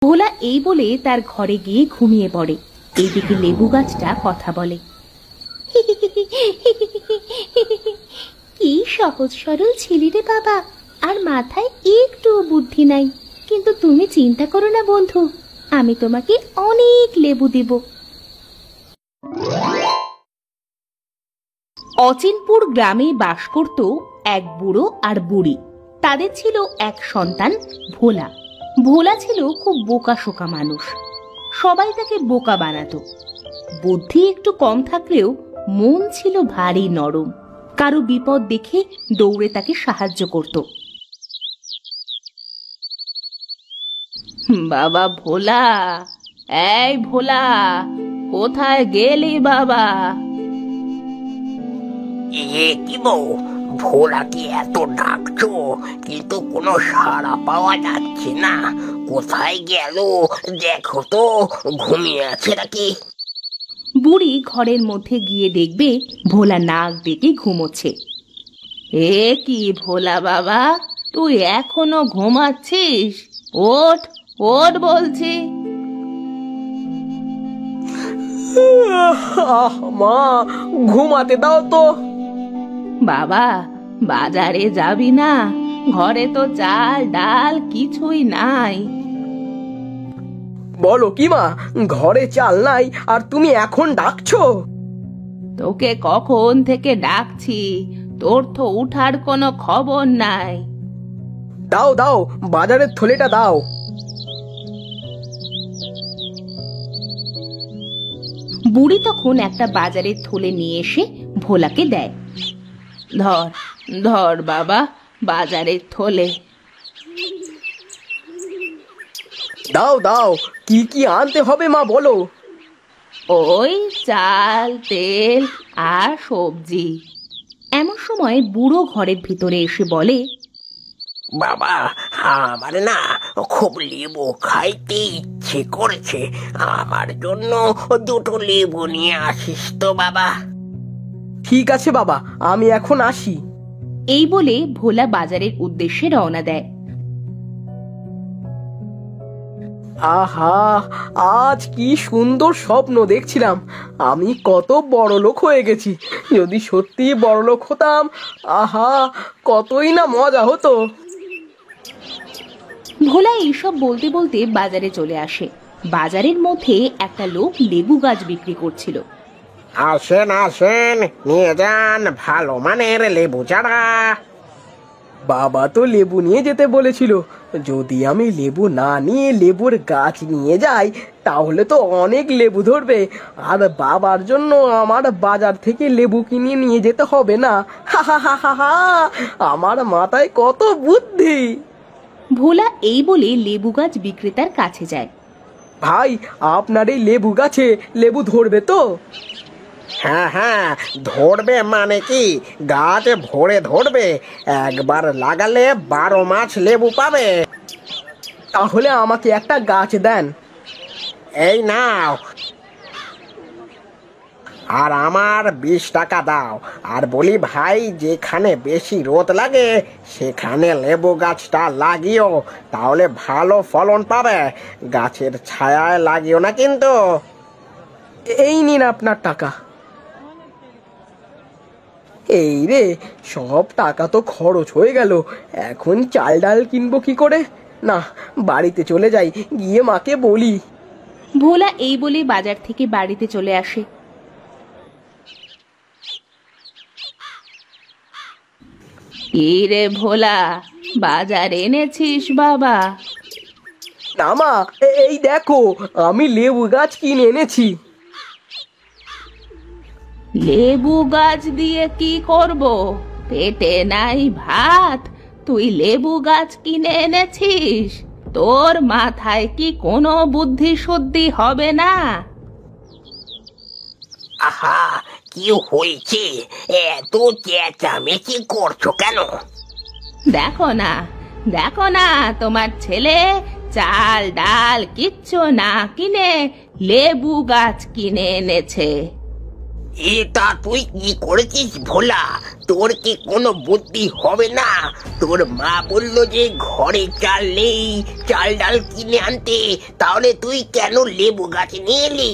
ভোলা এই বলে তার ঘরে গিয়ে ঘুমিয়ে পড়ে। এইদিকে লেবু গাছটা কথা বলে, কি সহজ সরল ছেলে রে বাবা, আর মাথায় একটু বুদ্ধি নাই। কিন্তু তুমি চিন্তা করো না বন্ধু, আমি তোমাকে অনেক লেবু দেব। অচিনপুর গ্রামে বাস করত এক বুড়ো আর বুড়ি। তাদের ছিল এক সন্তান ভোলা। ভোলা ছিল খুব বোকাশোকা মানুষ। সবাই তাকে বোকা বানাতো। বুদ্ধি একটু কম থাকলেও মন ছিল ভারী নরম। কারো বিপদ দেখে দৌড়ে তাকে সাহায্য করত। বাবা ভোলা, এই ভোলা, কোথায় গেলি বাবা? কি বউ, ভোলাকে এত ডাকছো কিন্তু কোনো সাড়া পাওয়া যাচ্ছে না। কোথায় গেল দেখো তো, ঘুমিয়ে আছে নাকি? বুড়ি ঘরের মধ্যে গিয়ে দেখবে ভোলা নাক ডেকে ঘুমোচ্ছে। এ কি ভোলা বাবা, তুই এখনো ঘুমাচ্ছিস? ওঠ ওঠ বলছি। মা, ঘুমাতে দাও তো। বাবা, বাজারে যাবি না? ঘরে তো চাল ডাল কিছুই নাই। বলো কি মা, ঘরে চাল নাই আর তুমি এখন ডাকছো? তোকে কখন থেকে ডাকছি, তোর তো উঠার কোনো খবর নাই। দাও দাও, বাজারের থলেটা দাও। বুড়ি তখন একটা বাজারের থলে নিয়ে এসে ভোলাকে দেয়। ধর ধর বাবা, বাজারের থলে। দাও দাও, কি কি আনতে হবে মা বলো? ওই চাল তেল আর সবজি। এমন সময় বুড়ো ঘরের ভিতরে এসে বলে, বাবা, আমার না খুব লেবু খাইতে ইচ্ছে করেছে। আমার জন্য দুটো লেবু নিয়ে আসিস তো বাবা। ঠিক আছে বাবা, আমি এখন আসি। এই বলে ভোলা বাজারের উদ্দেশ্যে রওনা দেয়। আহা, আজ কি সুন্দর স্বপ্ন দেখছিলাম। আমি কত বড় লোক হয়ে গেছি। যদি সত্যি বড় লোক হতাম, আহা, কতই না মজা হতো। ভোলা এইসব বলতে বলতে বাজারে চলে আসে। বাজারের মধ্যে একটা লোক লেবু গাছ বিক্রি করছিল। আসেন আসেন, নিয়ে যান ভালো মানের লেবু চারা। বাবা তো লেবু নিয়ে যেতে বলেছিল। যদি আমি লেবু না নিয়ে লেবুর গাছ নিয়ে যাই তাহলে তো অনেক লেবু ধরবে, আর বাবার জন্য আমার বাজার থেকে লেবু কিনে নিয়ে যেতে হবে না। হা হা হা হা হা, আমার মাথায় কত বুদ্ধি। ভোলা এই বলে লেবু গাছ বিক্রেতার কাছে যায়। ভাই, আপনার এই লেবু গাছে লেবু ধরবে তো? হ্যাঁ হ্যাঁ, ধরবে মানে কি, গাছ ভরে ধরবে। একবার লাগালে 12 মাস লেবু পাবে। তাহলে আমাকে একটা গাছ দেন। এই নাও, আর আমার 20 টাকা দাও। আর বলি ভাই, যেখানে বেশি রোদ লাগে সেখানে লেবু গাছটা লাগিও, তাহলে ভালো ফলন পাবে। গাছের ছায়ায় লাগিও না কিন্তু। এই নিন আপনার টাকা। এই রে, সব টাকা তো খরচ হয়ে গেল। এখন চাল ডাল কিনবো কি করে? না, বাড়িতে চলে যাই, গিয়ে মাকে বলি। ভোলা এই বলে বাজার থেকে বাড়িতে চলে আসে। কি রে ভোলা, বাজার এনেছিস বাবা? না মা, এই দেখো, আমি লেবু গাছ কিনে এনেছি। লেবু গাছ দিয়ে কি করব? পেটে নাই ভাত, তুই লেবু গাছ কিনে এনেছিস? তোর মাথায় কি কোনো বুদ্ধি শুদ্ধি হবে না? আহা, কি হয়েছে? এত চেঁচামেচি করছো কেন? দেখো না, দেখো না, তোমার ছেলে চাল ডাল কিচ্ছু না কিনে লেবু গাছ কিনে এনেছে। এটা তুই কি করেছিস ভোলা? তোর কি কোনো বুদ্ধি হবে না? তোর মা বললো যে ঘরে চাল নেই, চাল ডাল কিনে আনতে, তাহলে তুই কেন লেবু গাছ নিয়ে এলি?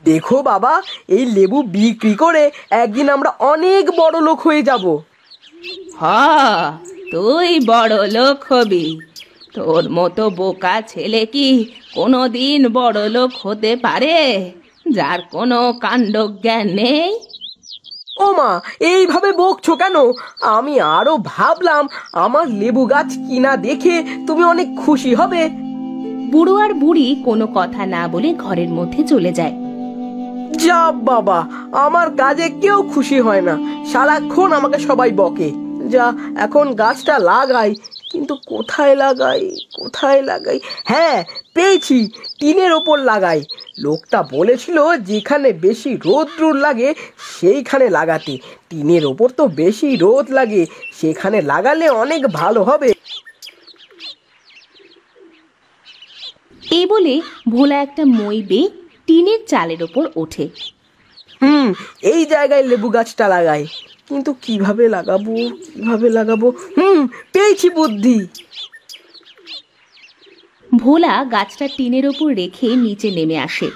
দেখো বাবা, এই লেবু বিক্রি করে একদিন আমরা অনেক বড় লোক হয়ে যাব। হ, তুই বড় লোক হবি। তোর মতো বোকা ছেলে কি কোনোদিন বড় লোক হতে পারে, যার কোনো কাণ্ডজ্ঞান নেই? ও মা, এইভাবে বকছো কেন? আমি আরো ভাবলাম আমার লেবু গাছ কিনা দেখে তুমি অনেক খুশি হবে। বুড়ো আর বুড়ি কোনো কথা না বলে ঘরের মধ্যে চলে যায়। যা বাবা, আমার কাজে কেউ খুশি হয় না, সারাক্ষণ আমাকে সবাই বকে। যা, এখন গাছটা লাগাই, কিন্তু কোথায় লাগাই, কোথায় লাগাই? হ্যাঁ, পেয়েছি, টিনের ওপর লাগাই। লোকটা বলেছিল যেখানে বেশি রোদ লাগে সেইখানে লাগাতে। টিনের ওপর তো বেশি রোদ লাগে, সেখানে লাগালে অনেক ভালো হবে। এই বলে ভোলা একটা মই বেয়ে টিনের চালের ওপর ওঠে। এই জায়গায় লেবু গাছটা লাগাই, কিন্তু কিভাবে লাগাবো, কিভাবে লাগাবো? পেয়েছি বুদ্ধি। ভোলা গাছটা টিনের ওপর রেখে নিচে নেমে আসে।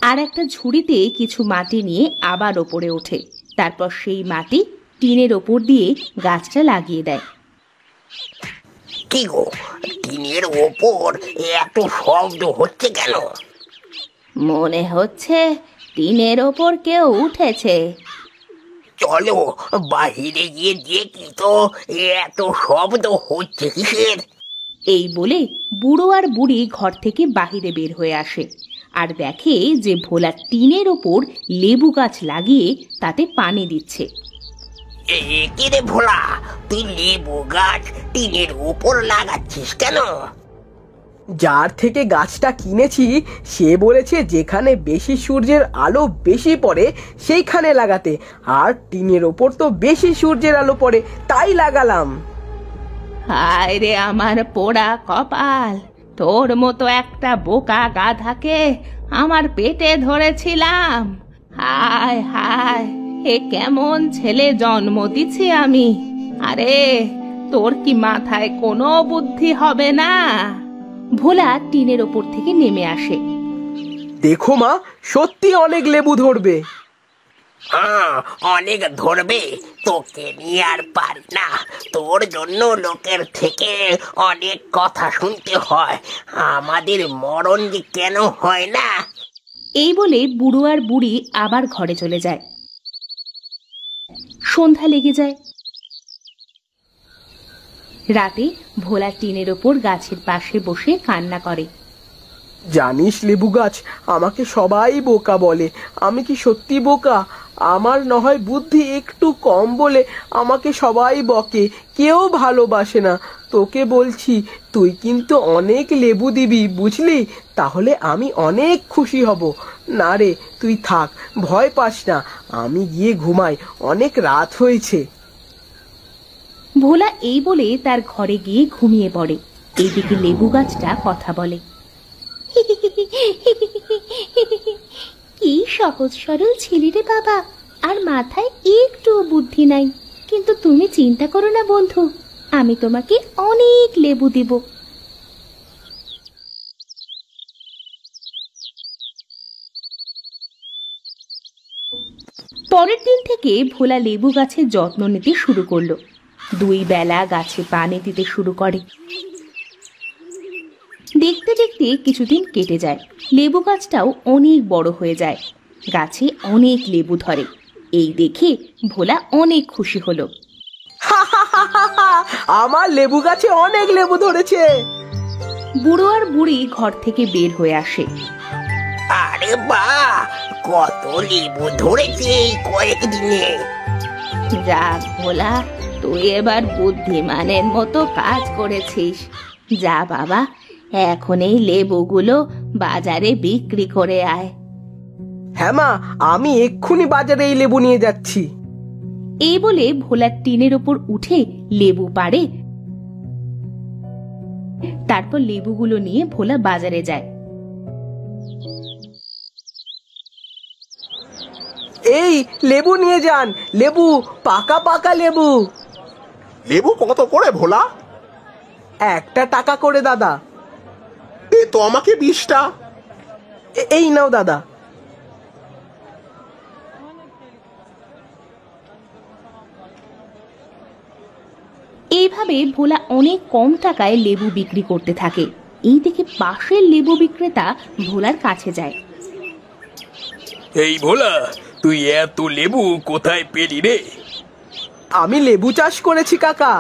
আর একটা ঝুড়িতে কিছু মাটি নিয়ে আবার ওপরে ওঠে। তারপর সেই মাটি টিনের ওপর দিয়ে গাছটা লাগিয়ে দেয়। কি গো, টিনের ওপর এত শব্দ হচ্ছে কেন? মনে হচ্ছে টিনের ওপর কেউ উঠেছে। চলো বাহিরে গিয়ে দেখি তো, এত শব্দ হচ্ছে কিসের? এই বলে বুড়ো আর বুড়ি ঘর থেকে বাহিরে বের হয়ে আসে আর দেখে যে ভোলা টিনের ওপর লেবু গাছ লাগিয়ে তাতে পানি দিচ্ছে। কি রে ভোলা, তুই লেবু গাছ টিনের উপর লাগাচ্ছিস কেন? যার থেকে গাছটা কিনেছি সে বলেছে যেখানে বেশি সূর্যের আলো বেশি পড়ে সেইখানে লাগাতে, আর টিনের ওপর তো বেশি সূর্যের আলো পড়ে, তাই লাগালাম। হায় রে আমার পোড়া কপাল, তোর মতো একটা বোকা গাধাকে আমার পেটে ধরেছিলাম। হায় হায়, এ কেমন ছেলে জন্ম দিছি আমি। আরে তোর কি মাথায় কোনো বুদ্ধি হবে না? ভোলা টিনের ওপর থেকে নেমে আসে। দেখো মা, সত্যি অনেক লেবু ধরবে। হ্যাঁ, অনেক ধরবে, তোকে নিয়ে আর পারি না। তোর জন্য লোকের থেকে অনেক কথা শুনতে হয়, আমাদের মরণ যে কেন হয় না। এই বলে বুড়ো আর বুড়ি আবার ঘরে চলে যায়। সন্ধ্যা লেগে যায়। রাতে ভোলা টিনের ওপর গাছের পাশে বসে কান্না করে। জানিস লেবু গাছ, আমাকে সবাই বোকা বলে। আমি কি সত্যি বোকা? আমার না হয় বুদ্ধি একটু কম বলে আমাকে সবাই বকে, কেউ ভালোবাসে না। তোকে বলছি, তুই কিন্তু অনেক লেবু দিবি, বুঝলি? তাহলে আমি অনেক খুশি হব। না রে, তুই থাক, ভয় পাস না, আমি গিয়ে ঘুমাই, অনেক রাত হয়েছে। ভোলা এই বলে তার ঘরে গিয়ে ঘুমিয়ে পড়ে। এইদিকে লেবু গাছটা কথা বলে। কি সহজ সরল ছেলে রে বাবা, আর মাথায় একটু বুদ্ধি নাই। কিন্তু তুমি চিন্তা করো না বন্ধু, আমি তোমাকে অনেক লেবু দিব। পরের দিন থেকে ভোলা লেবু গাছের যত্ন নিতে শুরু করলো। 2 বেলা গাছে পানি দিতে শুরু করে। দেখতে দেখতে কিছুদিন কেটে যায়। লেবু গাছটাও অনেক বড় হয়ে যায়, গাছে অনেক লেবু ধরে। এই দেখে ভোলা অনেক খুশি হলো। আমার লেবু গাছে অনেক লেবু ধরেছে। বুড়ো আর বুড়ি ঘর থেকে বের হয়ে আসে। আরে বাহ, কত লেবু ধরেছে এই কয়েকদিনে। যাক ভোলা, তুই এবার বুদ্ধিমানের মতো কাজ করেছিস। যা বাবা, এখন এই লেবুগুলো বাজারে বিক্রি করে আয়। হ্যাঁ মা, আমি এক্ষুনি বাজারে এই লেবু নিয়ে যাচ্ছি। এই বলে ভোলা টিনের ওপর উঠে লেবু পাড়ে। তারপর লেবুগুলো নিয়ে ভোলা বাজারে যায়। এই লেবু নিয়ে যান, লেবু, পাকা পাকা লেবু। লেবু কত করে ভোলা? 1 টাকা করে দাদা। এ তো আমাকে 20টা। এই নাও দাদা। এইভাবে ভোলা অনেক কম টাকায় লেবু বিক্রি করতে থাকে। এই দেখে পাশের লেবু বিক্রেতা ভোলার কাছে যায়। এই ভোলা, তুই এত লেবু কোথায় পেলি রে? আমি লেবু চাষ করেছি কাকা।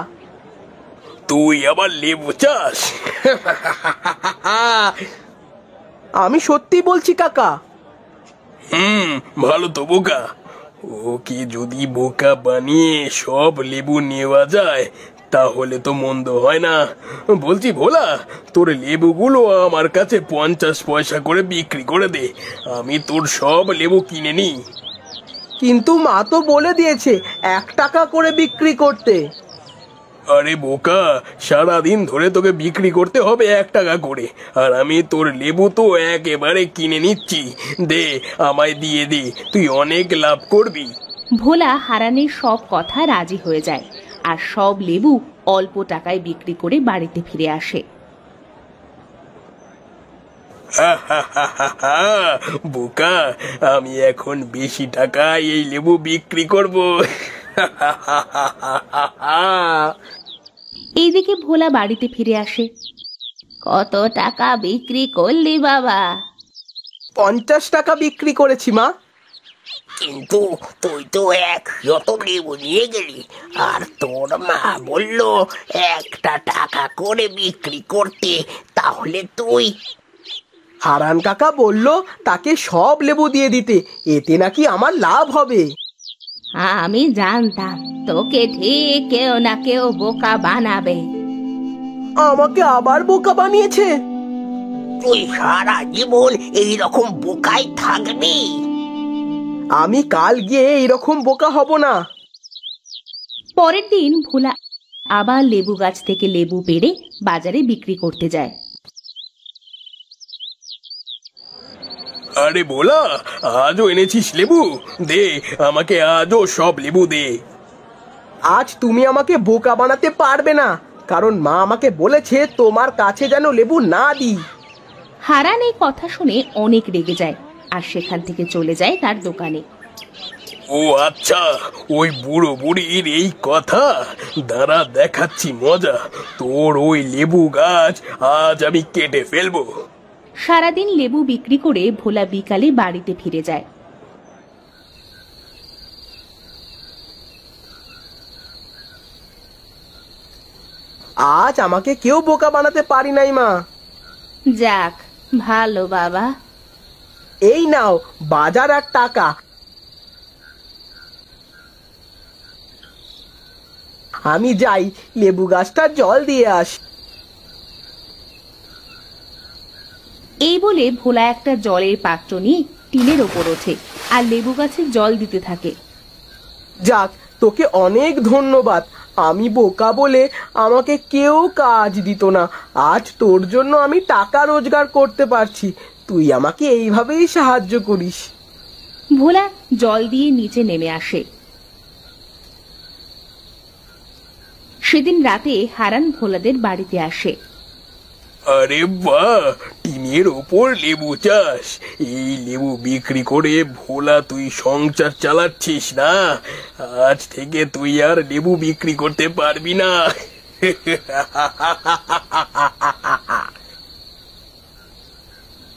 তুই আবার লেবু চাষ? আমি সত্যি বলছি কাকা। ভালো তো বোকা। ওকে যদি বোকা বানিয়ে সব লেবু নেওয়া যায় তাহলে তো মন্দ হয় না। বলছি ভোলা, তোর লেবুগুলো আমার কাছে 50 পয়সা করে বিক্রি করে দে, আমি তোর সব লেবু কিনে নিই। কিন্তু মা তো বলে দিয়েছে 1 টাকা করে বিক্রি করতে। আরে বোকা, সারাদিন ধরে তোকে বিক্রি করতে হবে 1 টাকা করে, আর আমি তোর লেবু তো একেবারে কিনে নিচ্ছি। দে, আমায় দিয়ে দে, তুই অনেক লাভ করবি। ভোলা হারানের সব কথা রাজি হয়ে যায় আর সব লেবু অল্প টাকায় বিক্রি করে বাড়িতে ফিরে আসে। বোকা, আমি এখন বেশি টাকায় এই লেবু বিক্রি করব। এইদিকে ভোলা বাড়িতে ফিরে আসে। কত টাকা বিক্রি করলি বাবা? 50 টাকা বিক্রি করেছি মা। কিন্তু তুই তো 100 লেবু নিয়ে গেলি, আর তোর মা বলল 1 টাকা করে বিক্রি করতে, তাহলে তুই? হারান কাকা বলল তাকে সব লেবু দিয়ে দিতে, এতে নাকি আমার লাভ হবে। আমি জানতাম তোকে ঠিক কেউ না কেউ বোকা বানাবে। আমাকে আবার বোকা বানিয়েছে। তুই সারা জীবন এইরকম বোকাই থাকবি? আমি কাল গিয়ে এইরকম বোকা হব না। পরের দিন ভোলা আবার লেবু গাছ থেকে লেবু পেড়ে বাজারে বিক্রি করতে যায়। আরে ভোলা, আজও এনেছিস লেবু? দে, আমাকে আজও সব লেবু দে। আজ তুমি আমাকে বোকা বানাতে পারবে না, কারণ মা আমাকে বলেছে তোমার কাছে যেন লেবু না দিই। হারান এই কথা শুনে অনেক রেগে যায় আর সেখান থেকে চলে যায় তার দোকানে। ও আচ্ছা, ওই বুড়ো বুড়ির এই কথা, দাঁড়া দেখাচ্ছি মজা। তোর ওই লেবু গাছ আজ আমি কেটে ফেলবো। সারাদিন লেবু বিক্রি করে ভোলা বিকালে বাড়িতে ফিরে যায়। আজ আমাকে কেউ বোকা বানাতে পারি নাই মা। যাক ভালো বাবা। এই নাও বাজার আর টাকা। আমি যাই লেবু গাছটা জল দিয়ে আসি। এই বলে ভোলা একটা জলের পাত্র নিয়ে টিনের ওপর ওঠে আর লেবু গাছে জল দিতে থাকে। যাক, তোকে অনেক ধন্যবাদ। আমি বোকা বলে আমাকে কেউ কাজ দিত না, আজ তোর জন্য আমি টাকা রোজগার করতে পারছি। তুই আমাকে এইভাবেই সাহায্য করিস। ভোলা জল দিয়ে নিচে নেমে আসে। সেদিন রাতে হারান ভোলাদের বাড়িতে আসে। আরে বাহ, টিনের ওপর লেবু চাষ! এই লেবু বিক্রি করে ভোলা তুই সংসার চালাচ্ছিস না? আজ থেকে তুই আর লেবু বিক্রি করতে পারবি না।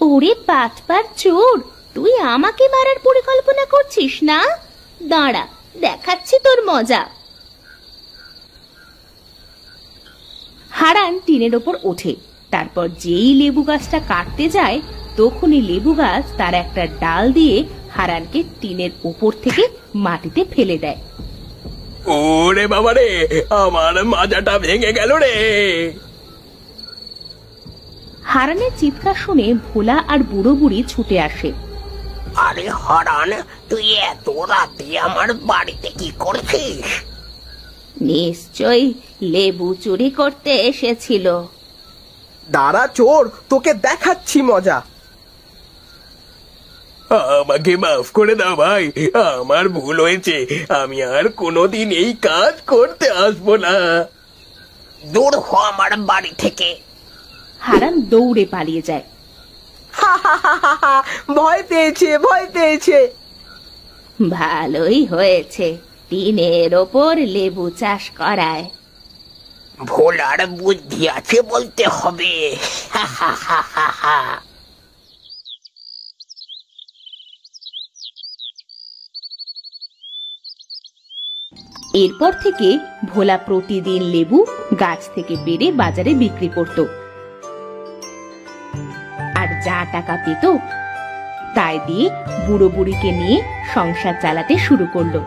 ওরে বাটপার চোর, তুই আমাকে মারার পরিকল্পনা করছিস না? দাঁড়া, দেখাচ্ছি তোর মজা। হারান টিনের ওপর ওঠে, তারপর যেই লেবু গাছটা কাটতে যায় তখনই লেবু গাছ তার একটা ডাল দিয়ে হারানকে টিনের উপর থেকে মাটিতে ফেলে দেয়। ওরে বাবা রে, আমার মাজাটা ভেঙে গেল রে। হারানের চিৎকার শুনে ভোলা আর বুড়ো বুড়ি ছুটে আসে। আরে হারান, তুই এত রাতে আমার বাড়িতে কি করছিস? নিশ্চয়ই লেবু চুরি করতে এসেছিল। দাঁড়া চোর, তোকে দেখাচ্ছি মজা। আমাকে মাফ করে দাও ভাই, আমার ভুল হয়েছে। আমি আর কোনোদিন এই কাজ করতে আসবো না। দূর হ আমার বাড়ি থেকে। হারান দৌড়ে পালিয়ে যায়। ভয় পেয়েছে, ভয় পেয়েছে। ভালোই হয়েছে, টিনের ওপর লেবু চাষ করায়। ভোলার বুদ্ধি আছে বলতে হবে। এরপর থেকে ভোলা প্রতিদিন লেবু গাছ থেকে পেড়ে বাজারে বিক্রি করত, আর যা টাকা পেত তাই দিয়ে বুড়ো বুড়িকে নিয়ে সংসার চালাতে শুরু করলো।